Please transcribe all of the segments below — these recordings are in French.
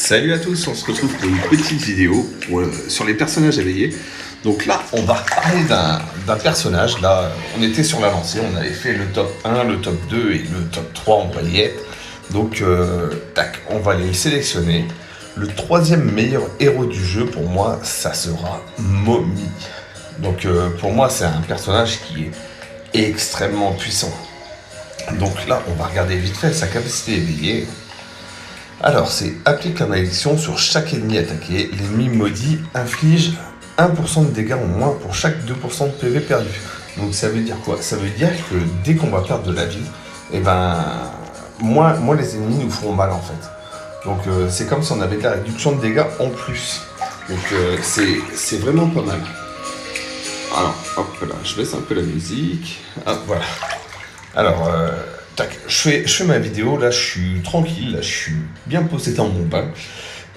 Salut à tous, on se retrouve pour une petite vidéo sur les personnages éveillés. Donc là, on va parler d'un personnage. Là, on était sur la lancée, on avait fait le top 1, le top 2 et le top 3, on va y être. Donc, tac, on va les sélectionner. Le troisième meilleur héros du jeu, pour moi, ça sera Mommy. Donc, pour moi, c'est un personnage qui est extrêmement puissant. Donc là, on va regarder vite fait sa capacité éveillée. Alors, c'est applique la malédiction sur chaque ennemi attaqué. L'ennemi maudit inflige 1% de dégâts en moins pour chaque 2% de PV perdu. Donc ça veut dire quoi? Ça veut dire que dès qu'on va perdre de la vie, et moi les ennemis nous feront mal en fait. Donc c'est comme si on avait de la réduction de dégâts en plus. Donc c'est vraiment pas mal. Alors, hop là, je baisse un peu la musique. Hop, voilà. Alors, tac, je fais ma vidéo, là je suis tranquille, là je suis bien posé dans mon bain.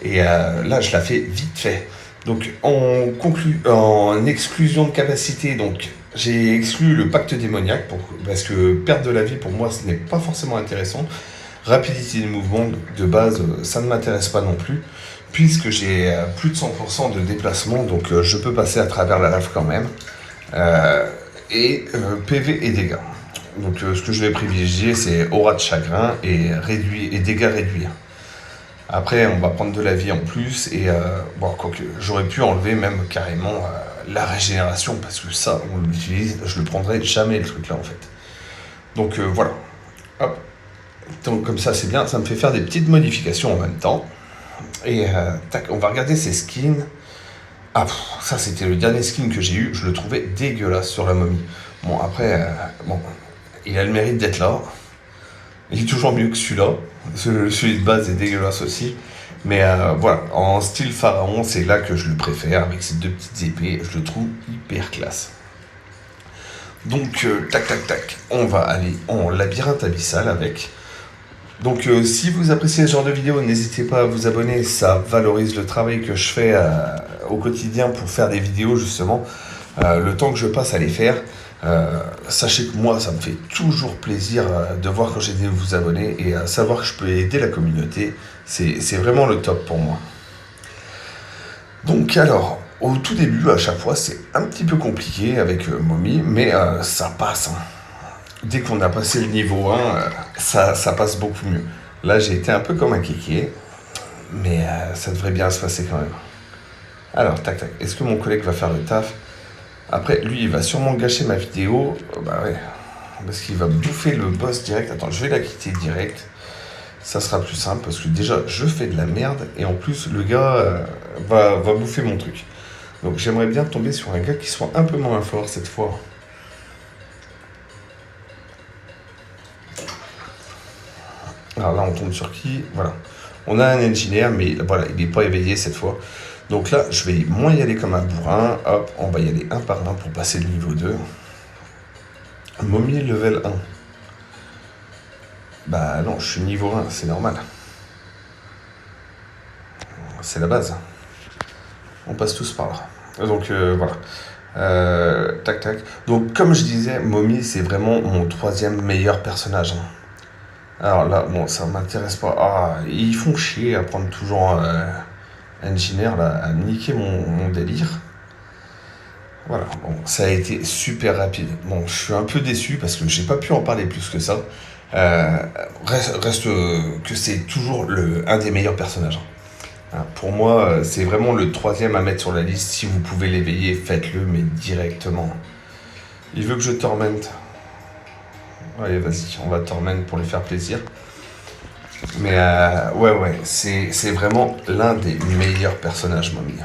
Et là je la fais vite fait. Donc en exclusion de capacité, donc j'ai exclu le pacte démoniaque parce que perdre de la vie pour moi ce n'est pas forcément intéressant. Rapidité de mouvement de base, ça ne m'intéresse pas non plus, puisque j'ai plus de 100% de déplacement, donc je peux passer à travers la lave quand même. PV et dégâts. Donc ce que je vais privilégier, c'est aura de chagrin et dégâts réduits. Après, on va prendre de la vie en plus et quoique j'aurais pu enlever même carrément la régénération parce que ça, on l'utilise, je le prendrai jamais le truc là en fait. Donc voilà. Hop. Donc comme ça, c'est bien, ça me fait faire des petites modifications en même temps. Et tac, on va regarder ses skins. Ah, ça c'était le dernier skin que j'ai eu, je le trouvais dégueulasse sur la momie. Bon, après, il a le mérite d'être là. Il est toujours mieux que celui-là. Celui de base est dégueulasse aussi. Mais voilà, en style pharaon, c'est là que je le préfère. Avec ces deux petites épées, je le trouve hyper classe. Donc, tac, on va aller en labyrinthe abyssal avec. Donc, si vous appréciez ce genre de vidéo, n'hésitez pas à vous abonner. Ça valorise le travail que je fais au quotidien pour faire des vidéos, justement. Le temps que je passe à les faire. Sachez que moi ça me fait toujours plaisir de voir quand j'ai de vous abonner et savoir que je peux aider la communauté, c'est vraiment le top pour moi. Donc alors, au tout début à chaque fois c'est un petit peu compliqué avec Mommy, mais ça passe. Dès qu'on a passé le niveau 1, ça passe beaucoup mieux. Là j'ai été un peu comme un kéké, mais ça devrait bien se passer quand même. Alors tac, est-ce que mon collègue va faire le taf? Après, lui, il va sûrement gâcher ma vidéo. Bah ouais, parce qu'il va bouffer le boss direct. Attends, je vais la quitter direct. Ça sera plus simple, parce que déjà, je fais de la merde. Et en plus, le gars va bouffer mon truc. Donc, j'aimerais bien tomber sur un gars qui soit un peu moins fort cette fois. Alors là, on tombe sur qui? Voilà. On a un engineer, mais voilà, il n'est pas éveillé cette fois. Donc là, je vais moins y aller comme un bourrin. Hop, on va y aller un par un pour passer le niveau 2. Mommy level 1. Bah non, je suis niveau 1, c'est normal. C'est la base. On passe tous par là. Donc voilà. Tac. Donc comme je disais, Mommy, c'est vraiment mon troisième meilleur personnage. Alors là, bon, ça m'intéresse pas. Ah, ils font chier à prendre toujours... Engineer là, a niqué mon délire. Voilà, bon, ça a été super rapide. Bon, je suis un peu déçu parce que j'ai pas pu en parler plus que ça. Reste que c'est toujours un des meilleurs personnages. Pour moi, c'est vraiment le troisième à mettre sur la liste. Si vous pouvez l'éveiller, faites-le, mais directement. Il veut que je tormente. Allez, vas-y, on va torment pour lui faire plaisir. Mais ouais, c'est vraiment l'un des meilleurs personnages, Mommy.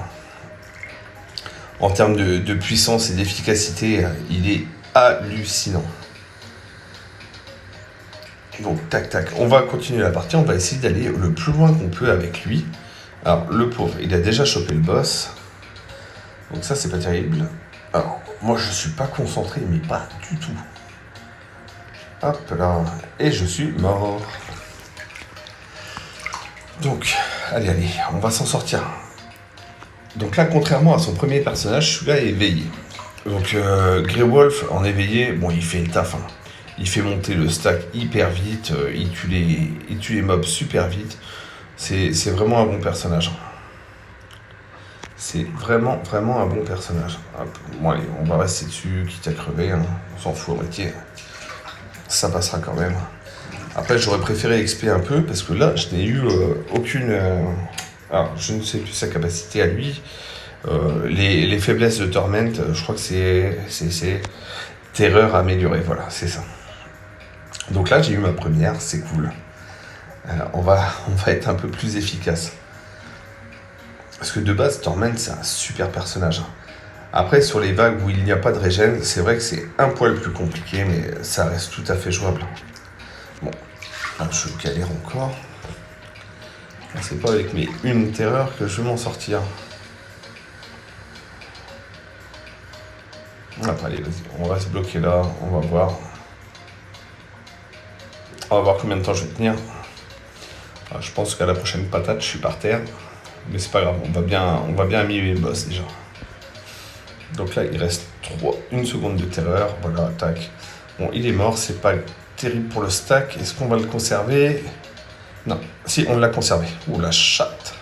En termes de puissance et d'efficacité, il est hallucinant. Donc, tac, on va continuer la partie, on va essayer d'aller le plus loin qu'on peut avec lui. Alors, le pauvre, il a déjà chopé le boss. Donc ça, c'est pas terrible. Alors, moi, je suis pas concentré, mais pas du tout. Hop là, et je suis mort. Donc, allez, on va s'en sortir. Donc là, contrairement à son premier personnage, celui-là est éveillé. Donc, Grey Wolf, en éveillé, bon, il fait le taf. Il fait monter le stack hyper vite, il tue les mobs super vite. C'est vraiment un bon personnage. C'est vraiment, vraiment un bon personnage. Hop, bon, allez, on va rester dessus, quitte à crever, hein. On s'en fout à moitié. Ça passera quand même. Après, j'aurais préféré XP un peu, parce que là, je n'ai eu aucune... alors, je ne sais plus sa capacité à lui. Les faiblesses de Torment, je crois que c'est terreur améliorée, voilà, c'est ça. Donc là, j'ai eu ma première, c'est cool. On va être un peu plus efficace. Parce que de base, Torment, c'est un super personnage. Après, sur les vagues où il n'y a pas de régène, c'est vrai que c'est un poil plus compliqué, mais ça reste tout à fait jouable. Bon, je galère encore. C'est pas avec mes une terreur que je vais m'en sortir. Après, allez, vas-y, on va se bloquer là, on va voir. On va voir combien de temps je vais tenir. Je pense qu'à la prochaine patate, je suis par terre. Mais c'est pas grave, on va bien améliorer le boss déjà. Donc là, il reste 1 seconde de terreur. Voilà, tac. Bon, il est mort, c'est pas terrible pour le stack. Est-ce qu'on va le conserver? Non, si, on l'a conservé. Ouh, la chatte.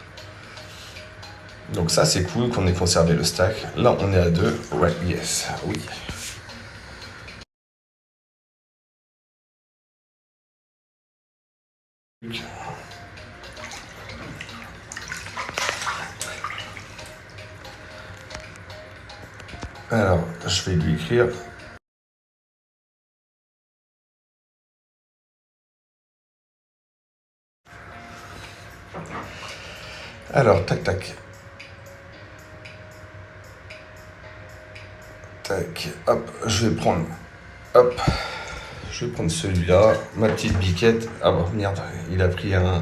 Donc ça, c'est cool qu'on ait conservé le stack. Là, on est à 2. Ouais, yes, oui. Alors, je vais lui écrire. Alors, tac, tac. Tac, hop, je vais prendre. Hop. Je vais prendre celui-là, ma petite biquette. Ah bah merde, il a pris un...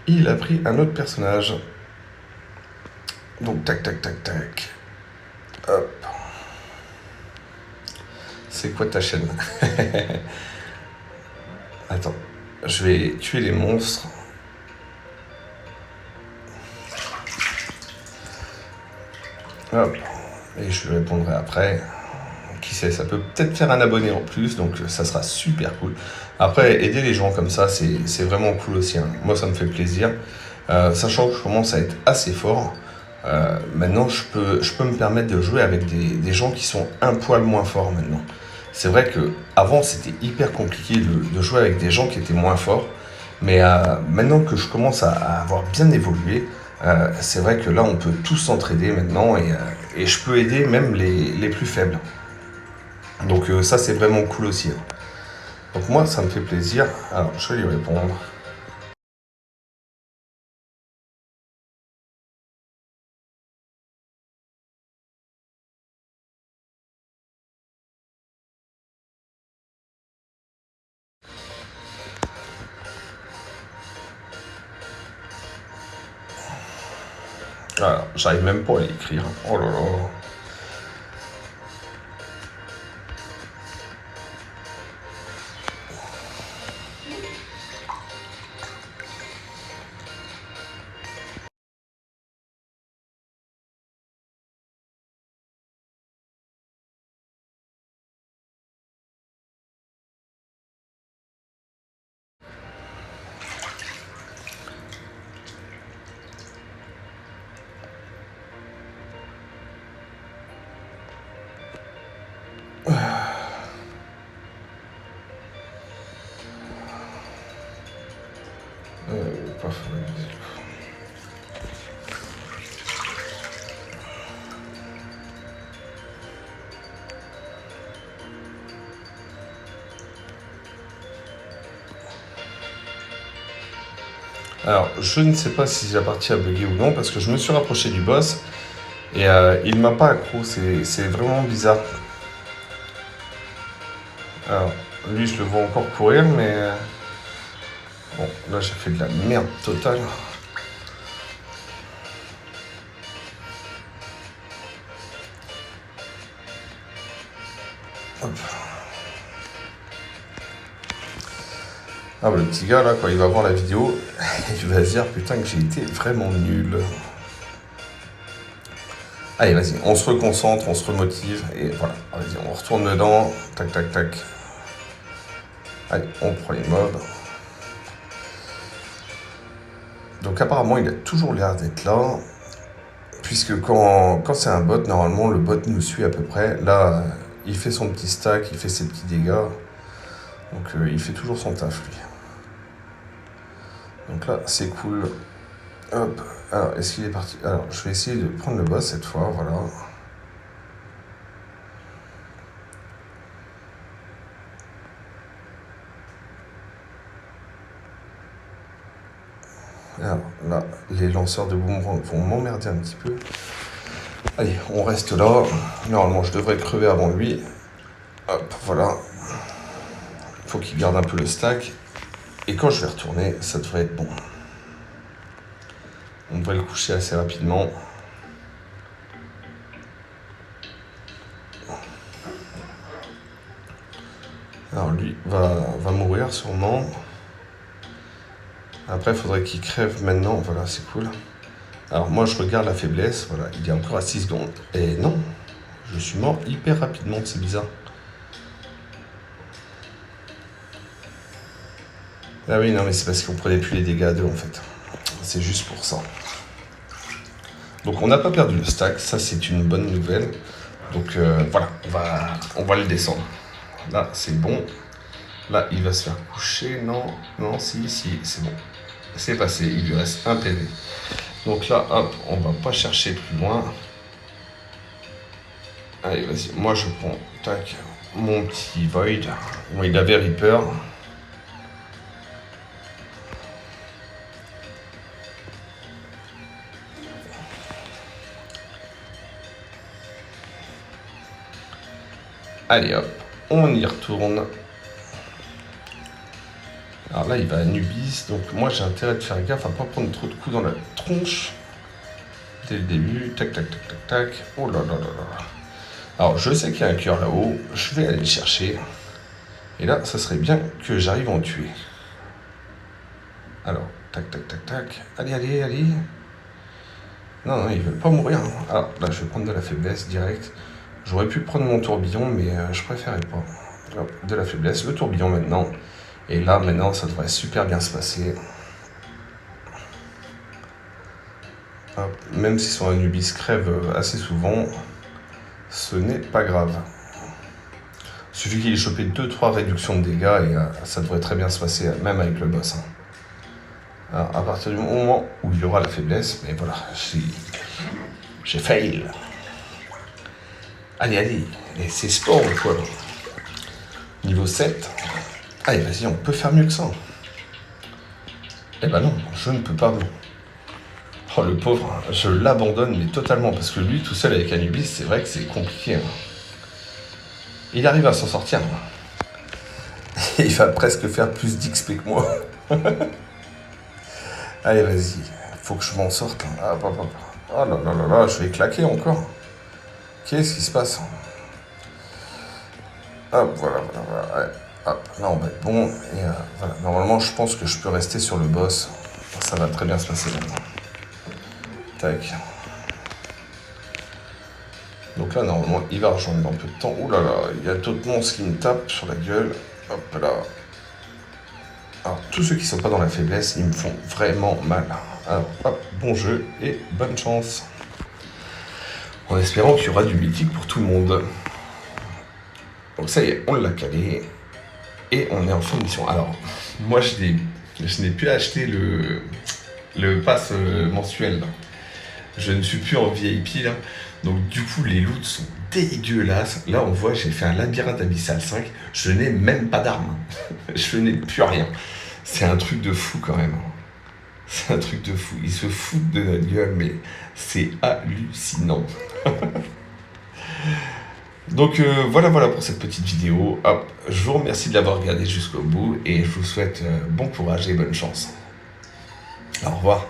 Il a pris un autre personnage. Donc tac, tac, tac, tac. Hop. C'est quoi ta chaîne? Attends, je vais tuer les monstres. Hop. Et je lui répondrai après. Qui sait, ça peut peut-être faire un abonné en plus, donc ça sera super cool. Après, aider les gens comme ça, c'est vraiment cool aussi, hein. Moi, ça me fait plaisir. Sachant que je commence à être assez fort, maintenant, je peux me permettre de jouer avec des gens qui sont un poil moins forts maintenant. C'est vrai que avant c'était hyper compliqué de jouer avec des gens qui étaient moins forts, mais maintenant que je commence à avoir bien évolué, c'est vrai que là on peut tous s'entraider maintenant et je peux aider même les plus faibles. Donc ça c'est vraiment cool aussi, hein. Donc moi ça me fait plaisir. Alors je vais lui répondre. Alors j'arrive même pas à l'écrire. Oh là là. Pas fou. Alors, je ne sais pas si la partie a bugué ou non, parce que je me suis rapproché du boss et il m'a pas accro, c'est vraiment bizarre. Alors, lui, je le vois encore courir, mais bon, là, j'ai fait de la merde totale. Hop. Ah, bah, le petit gars, là, quand il va voir la vidéo, il va se dire, putain, que j'ai été vraiment nul. Allez, vas-y, on se reconcentre, on se remotive, et voilà. Vas-y, on retourne dedans, tac, tac, tac. Allez, on prend les mobs. Donc apparemment, il a toujours l'air d'être là. Puisque quand c'est un bot, normalement, le bot nous suit à peu près. Là, il fait son petit stack, il fait ses petits dégâts. Donc il fait toujours son taf, lui. Donc là, c'est cool. Hop. Alors, est-ce qu'il est parti? Alors, je vais essayer de prendre le boss cette fois, voilà. Alors, là, les lanceurs de boomerang vont m'emmerder un petit peu. Allez, on reste là. Normalement, je devrais crever avant lui. Hop, voilà. Il faut qu'il garde un peu le stack. Et quand je vais retourner, ça devrait être bon. On devrait le coucher assez rapidement. Alors lui va mourir sûrement. Après, il faudrait qu'il crève maintenant. Voilà, c'est cool. Alors moi, je regarde la faiblesse. Voilà, il est encore à 6 secondes. Et non, je suis mort hyper rapidement. C'est bizarre. Ah oui, non, mais c'est parce qu'on prenait plus les dégâts à deux, en fait. C'est juste pour ça. Donc on n'a pas perdu le stack. Ça, c'est une bonne nouvelle. Donc voilà, on va le descendre. Là, c'est bon. Là, il va se faire coucher. Non, si, c'est bon. C'est passé, il lui reste un PV. Donc là, hop, on va pas chercher plus loin. Allez, vas-y, moi je prends, tac, mon petit Void. Bon, il avait Reaper. Allez, hop, on y retourne. Alors là, il va à Nubis, donc moi j'ai intérêt de faire gaffe à pas prendre trop de coups dans la tronche. Dès le début, tac, tac, tac, tac, tac. Oh là là là là. Alors je sais qu'il y a un cœur là-haut, je vais aller le chercher. Et là, ça serait bien que j'arrive à en tuer. Alors, tac, tac, tac, tac. Allez. Non, ils veulent pas mourir. Alors là, je vais prendre de la faiblesse direct. J'aurais pu prendre mon tourbillon, mais je préférais pas. Hop, de la faiblesse, le tourbillon maintenant. Et là, maintenant, ça devrait super bien se passer. Hop, même si son Anubis crève assez souvent, ce n'est pas grave. Il suffit qu'il ait chopé 2-3 réductions de dégâts et ça devrait très bien se passer, même avec le boss. Alors, à partir du moment où il aura la faiblesse, mais voilà, j'ai fail. Allez, et c'est sport quoi. Niveau 7. Allez, vas-y, on peut faire mieux que ça. Eh ben non, je ne peux pas. Oh, le pauvre, je l'abandonne, mais totalement, parce que lui, tout seul avec Anubis, c'est vrai que c'est compliqué. Il arrive à s'en sortir. Il va presque faire plus d'XP que moi. Allez, vas-y, faut que je m'en sorte. Ah, oh là, je vais claquer encore. Qu'est-ce qui se passe? Hop, voilà. Ouais. Hop, là on va être bon. Et voilà. Normalement, je pense que je peux rester sur le boss. Ça va très bien se passer maintenant. Tac. Donc là, normalement, il va rejoindre dans peu de temps. Ouh là là, il y a d'autres monstres qui me tapent sur la gueule. Hop là. Alors, tous ceux qui sont pas dans la faiblesse, ils me font vraiment mal. Alors, hop, bon jeu et bonne chance. En espérant qu'il y aura du mythique pour tout le monde. Donc ça y est, on l'a calé. Et on est en fin de mission. Alors, moi, je n'ai plus acheté le pass mensuel. Je ne suis plus en VIP, là. Donc, du coup, les loots sont dégueulasses. Là, on voit, j'ai fait un labyrinthe abyssal 5. Je n'ai même pas d'armes. Je n'ai plus rien. C'est un truc de fou, quand même. C'est un truc de fou. Ils se foutent de notre gueule, mais c'est hallucinant. Donc voilà pour cette petite vidéo. Hop, je vous remercie de l'avoir regardé jusqu'au bout et je vous souhaite bon courage et bonne chance. Au revoir.